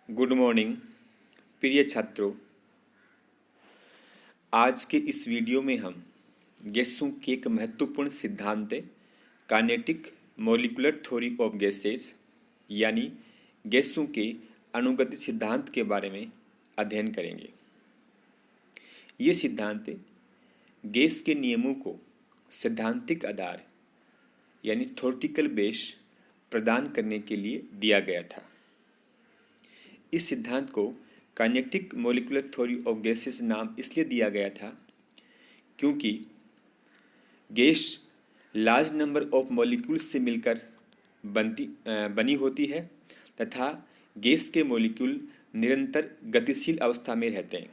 Good morning प्रिय छात्रों। आज के इस वीडियो में हम गैसों के एक महत्वपूर्ण सिद्धांत kinetic molecular theory of gases यानी गैसों के अणुगतिक सिद्धांत के बारे में अध्ययन करेंगे। ये सिद्धांत गैस के नियमों को सैद्धांतिक आधार यानी थ्योरेटिकल बेस प्रदान करने के लिए दिया गया था। इस सिद्धांत को kinetic molecular theory of gases नाम इसलिए दिया गया था क्योंकि gas large number of molecules से मिलकर बनी होती है तथा गैस के मॉलिक्यूल निरंतर गतिशील अवस्था में रहते हैं।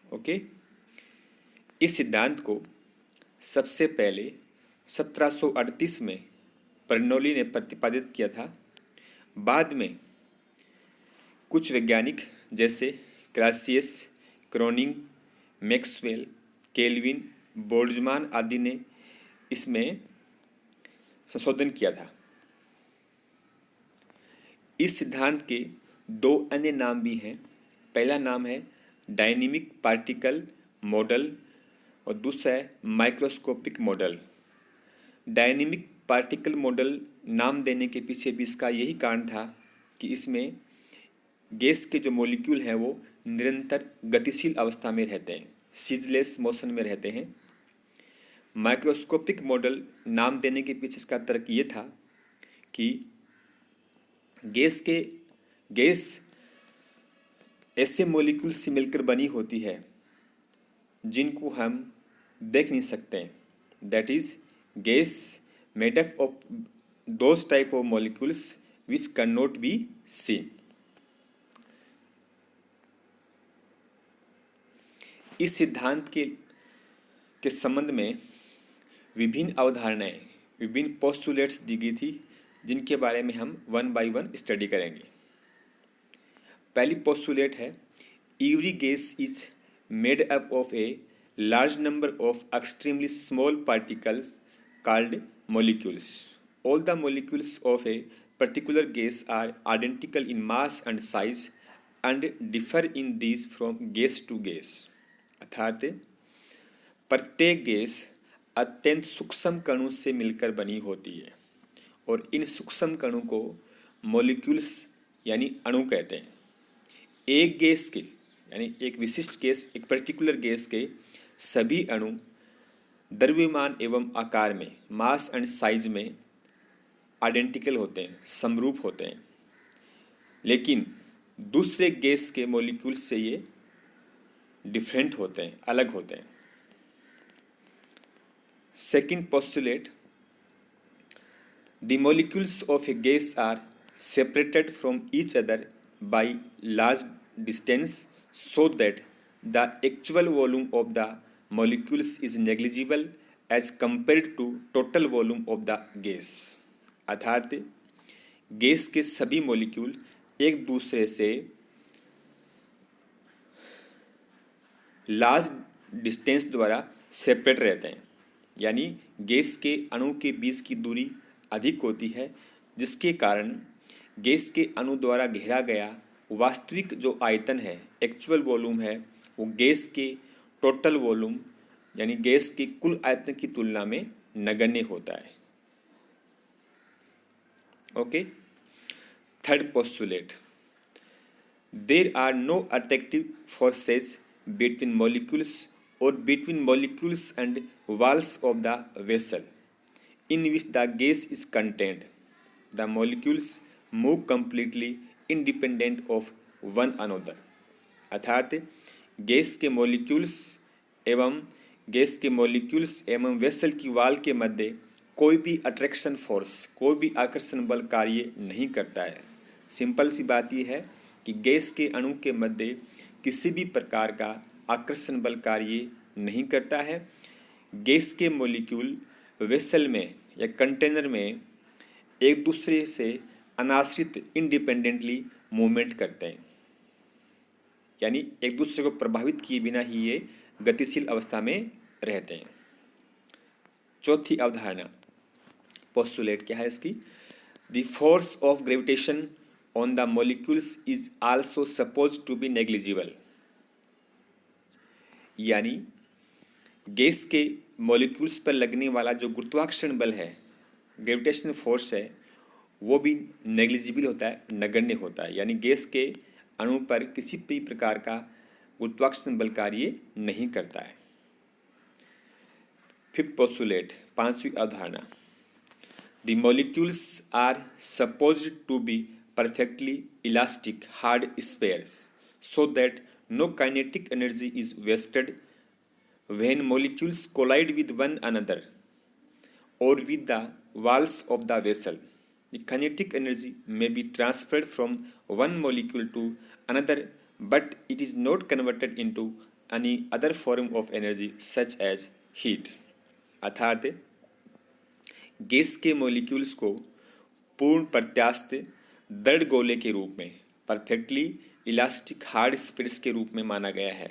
ओके, इस सिद्धांत को सबसे पहले 1738 में बर्नौली ने प्रतिपादित किया था। बाद में कुछ वैज्ञानिक जैसे क्लासियस, क्रोनिंग, मैक्सवेल, केल्विन, बोल्ट्जमान आदि ने इसमें संशोधन किया था। इस सिद्धांत के दो अन्य नाम भी हैं। पहला नाम है डायनेमिक पार्टिकल मॉडल और दूसरा है microscopic model. Dynamic particle model नाम देने के पीछे भी इसका यही कारण था कि इसमें गैस के जो मॉलिक्यूल हैं वो निरंतर गतिशील अवस्था में रहते हैं, सीजलेस मोशन में रहते हैं। माइक्रोस्कोपिक मॉडल नाम देने के पीछे इसका तर्क ये था कि गैस ऐसे मॉलिक्यूल से मिलकर बनी होती है जिनको हम देख नहीं सकते हैं। That is gas made up of those type of molecules which cannot be seen। इस सिद्धांत के संबंध में विभिन्न अवधारणाएं, विभिन्न पोस्टुलेट्स दी गई थी जिनके बारे में हम वन बाय वन स्टडी करेंगे। पहली पोस्टुलेट है every gas is made up of a large number of extremely small particles called molecules। All the molecules of a particular gas are identical in mass and size and differ in these from gas to gas। अर्थात प्रत्येक gas अत्यंत सूक्ष्म कणों से मिलकर बनी होती है और इन सूक्ष्म कणों को मॉलिक्यूल्स यानी अणु कहते हैं। एक गैस के यानी एक विशिष्ट गैस, एक पर्टिकुलर गैस के सभी अणु द्रव्यमान एवं आकार में, मास एंड साइज में आइडेंटिकल होते हैं, समरूप होते हैं, लेकिन दूसरे गैस के मॉलिक्यूल से ये डिफरेंट होते हैं, अलग होते हैं। Second postulate, the molecules of a gas are separated from each other by large distance so that the actual volume of the molecules is negligible as compared to total volume of the gas। अर्थात gas के सभी molecule एक दूसरे से large distance द्वारा separate रहते हैं, यानी गैस के अणु के बीच की दूरी अधिक होती है, जिसके कारण गैस के अणु द्वारा घेरा गया वास्तविक जो आयतन है, एक्चुअल वॉल्यूम है, वो गैस के टोटल वॉल्यूम यानी गैस के कुल आयतन की तुलना में नगण्य होता है। Okay, third postulate, there are no attractive forces between molecules और between molecules and walls of the vessel in which the gas is contained. The molecules move completely independent of one another. अर्थात gas के molecules एवं vessel की wall के मध्य कोई भी attraction force, कोई भी आकर्षण बल कार्य नहीं करता है। सिंपल सी बात यह है कि गैस के अणु के मध्य किसी भी प्रकार का आकर्षण बल कार्य नहीं करता है। गैस के मॉलिक्यूल वेसल में या कंटेनर में एक दूसरे से अनाश्रित इंडिपेंडेंटली मूवमेंट करते हैं, यानी एक दूसरे को प्रभावित किए बिना ही ये गतिशील अवस्था में रहते हैं। चौथी अवधारणा, पोस्टुलेट क्या है इसकी? The force of gravitation on the molecules is also suppose to be negligible. यानी गैस के मॉलिक्यूल्स पर लगने वाला जो गुरुत्वाकर्षण बल है, ग्रेविटेशनल फोर्स है, वो भी नेग्लिजिबल होता है, नगण्य होता है। यानी गैस के अणु पर किसी भी प्रकार का गुरुत्वाकर्षण बल कार्य नहीं करता है। फिफ्थ पोस्टुलेट, पांचवी अवधारणा, the molecules are supposed to be perfectly elastic hard spheres so that no kinetic energy is wasted when molecules collide with one another or with the walls of the vessel. The kinetic energy may be transferred from one molecule to another, but it is not converted into any other form of energy such as heat. अर्थात gas के molecules को पूर्ण प्रत्यास्थ दृढ़ गोले के रूप में, परफेक्टली इलास्टिक हार्ड स्फीयर्स के रूप में माना गया है।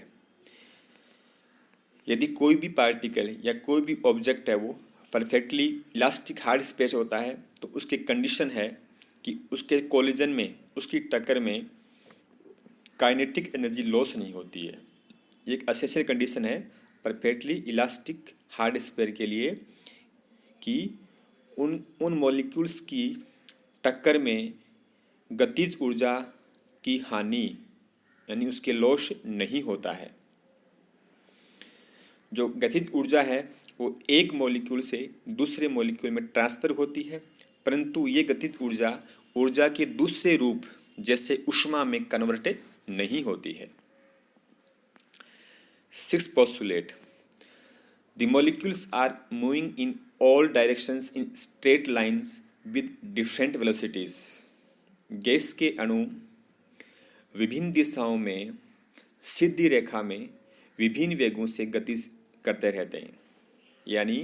यदि कोई भी पार्टिकल या कोई भी ऑब्जेक्ट है वो परफेक्टली इलास्टिक हार्ड स्फीयर होता है, तो उसकी कंडीशन है कि उसके कोलिजन में, उसकी टक्कर में काइनेटिक एनर्जी लॉस नहीं होती है। ये एक एसेंशियल कंडीशन है परफेक्टली इलास्टिक हार्ड स्फीयर के लिए कि उन मॉलिक्यूल्स की टक्कर में गतिज ऊर्जा की हानि यानी उसके लॉस नहीं होता है। जो गतिज ऊर्जा है वो एक मॉलिक्यूल से दूसरे मॉलिक्यूल में ट्रांसफर होती है, परंतु ये गतिज ऊर्जा के दूसरे रूप जैसे ऊष्मा में कन्वर्ट नहीं होती है। Six postulate, the molecules are moving in all directions in straight lines with different velocities. Gas के अणु विभिन्न दिशाओं में सीधी रेखा में विभिन्न वेगों से गति करते रहते हैं। यानी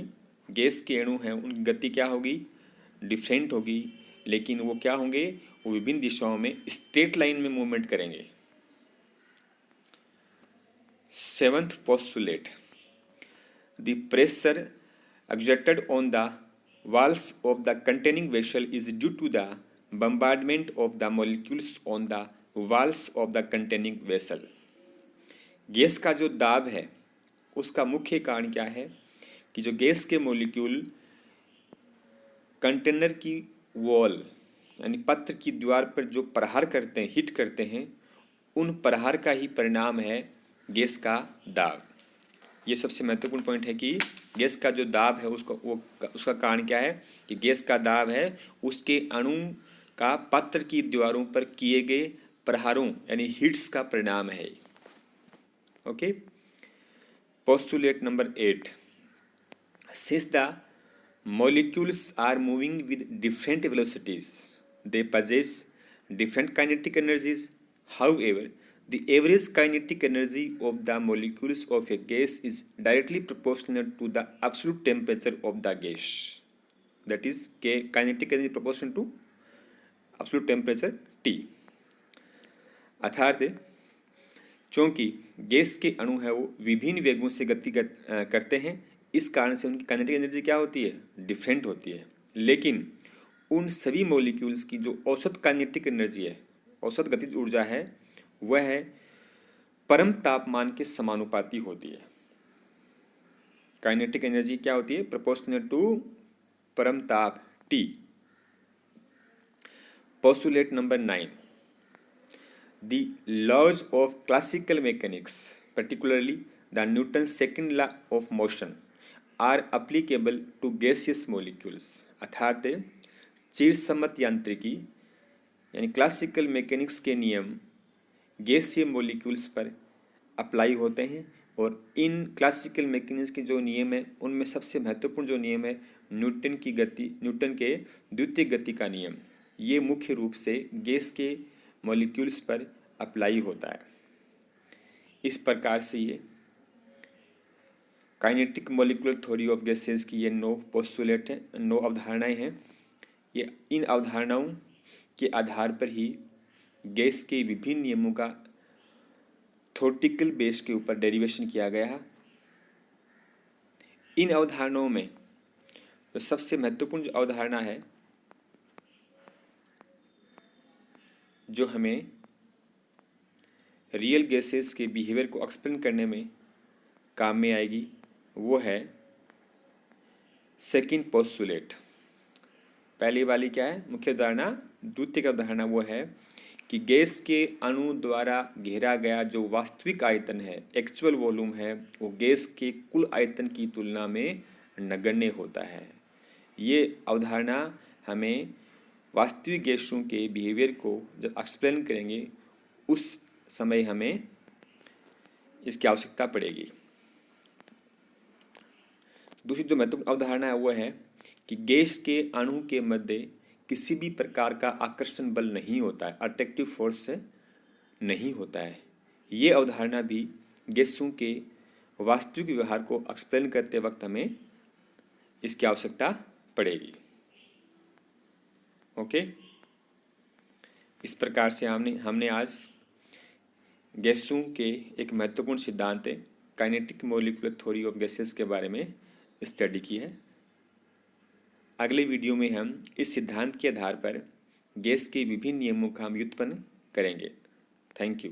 गैस के अणु हैं, उनकी गति क्या होगी? डिफरेंट होगी, लेकिन वो क्या होंगे? वो विभिन्न दिशाओं में स्ट्रेट लाइन में मूवमेंट करेंगे। Seventh postulate, the pressure exerted on the walls of the containing vessel is due to the bombardment of the molecules on the walls of the containing vessel. Gas का जो दाब है उसका मुख्य कारण क्या है कि जो गैस के मॉलिक्यूल कंटेनर की वॉल यानी पत्र की दीवार पर जो प्रहार करते हैं, हिट करते हैं, उन प्रहार का ही परिणाम है गैस का दाब। ये सबसे महत्वपूर्ण पॉइंट है कि गैस का जो दाब है उसका कारण क्या है कि गैस का दाब है उसके अणु का पत्र की दीवारों पर किए गए प्रहारों यानी हिट्स का परिणाम है। Okay, postulate number 8, since the molecules are moving with different velocities they possess different kinetic energies. However, the average kinetic energy of the molecules of a gas is directly proportional to the absolute temperature of the gas. That is, kinetic energy proportional to absolute temperature T. अर्थात चूँकि gas के अणु है वो विभिन्न वेगों से गति करते हैं, इस कारण से उनकी काइनेटिक एनर्जी क्या होती है? डिफरेंट होती है। लेकिन उन सभी मॉलिक्यूल्स की जो औसत काइनेटिक एनर्जी है, औसत गतिज ऊर्जा है, वह है परम तापमान के समानुपाती होती है। काइनेटिक एनर्जी क्या होती है? प्रोपोर्शनल टू परम ताप T. Postulate number 9, the laws of classical mechanics particularly the Newton's second law of motion are applicable to gaseous molecules. अर्थात चिरसम्मत यांत्रिकी यानी क्लासिकल मैकेनिक्स के नियम गैसीय मॉलिक्यूल्स पर अप्लाई होते हैं, और इन क्लासिकल मैकेनिक्स के जो नियम है उनमें सबसे महत्वपूर्ण जो नियम है न्यूटन के द्वितीय गति का नियम, ये मुख्य रूप से गैस के मॉलिक्यूल्स पर अप्लाई होता है। इस प्रकार से ये kinetic molecular theory of gases की ये 9 पोस्टुलेट हैं, 9 अवधारणाएं हैं। ये इन अवधारणाओं के आधार पर ही गैस के विभिन्न नियमों का थ्योरेटिकल बेस के ऊपर डेरिवेशन किया गया है। इन अवधारणाओं में तो सबसे महत्वपूर्ण जो अवधारणा है जो हमें रियल गैसेस के बिहेवियर को एक्सप्लेन करने में काम में आएगी वो है सेकंड पोस्टुलेट। पहली वाली क्या है मुख्य अवधारणा, द्वितीय अवधारणा वो है कि गैस के अणु द्वारा घेरा गया जो वास्तविक आयतन है, एक्चुअल वॉल्यूम है, वो गैस के कुल आयतन की तुलना में नगण्य होता है। ये अवधारणा हमें वास्तविक गैसों के बिहेवियर को जब एक्सप्लेन करेंगे उस समय हमें इसकी आवश्यकता पड़ेगी। दूसरी जो महत्वपूर्ण अवधारणा है वो है कि गैस के अणु के मध्य किसी भी प्रकार का आकर्षण बल नहीं होता है, अट्रैक्टिव फोर्स नहीं होता है। ये अवधारणा भी गैसों के वास्तविक व्यवहार को एक्सप्लेन करते वक्त हमें इसकी आवश्यकता पड़ेगी। ओके, इस प्रकार से हमने आज गैसों के एक महत्वपूर्ण सिद्धांत kinetic molecular theory of gases के बारे में स्टडी की है। अगले वीडियो में हम इस सिद्धांत के आधार पर गैस के विभिन्न नियमों का हम व्युत्पन्न करेंगे। Thank you.